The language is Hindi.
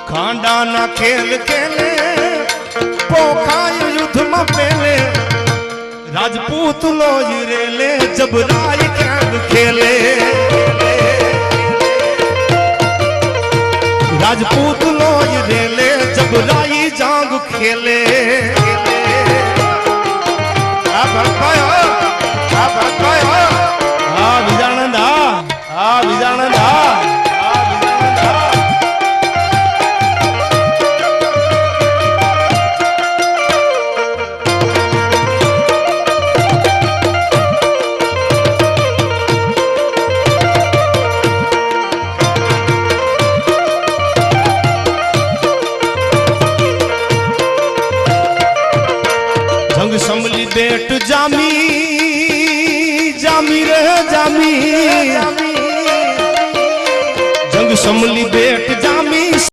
खांडा ना खेल खेले पोखाय युद्ध में पहले राजपूत लोज रेले जब राय खेल खेले राजपूत लोज रेले जब राई जांग खेले विजानंदा विजानंदा समली बेट जामी जामी रे जामी जंग समली बेट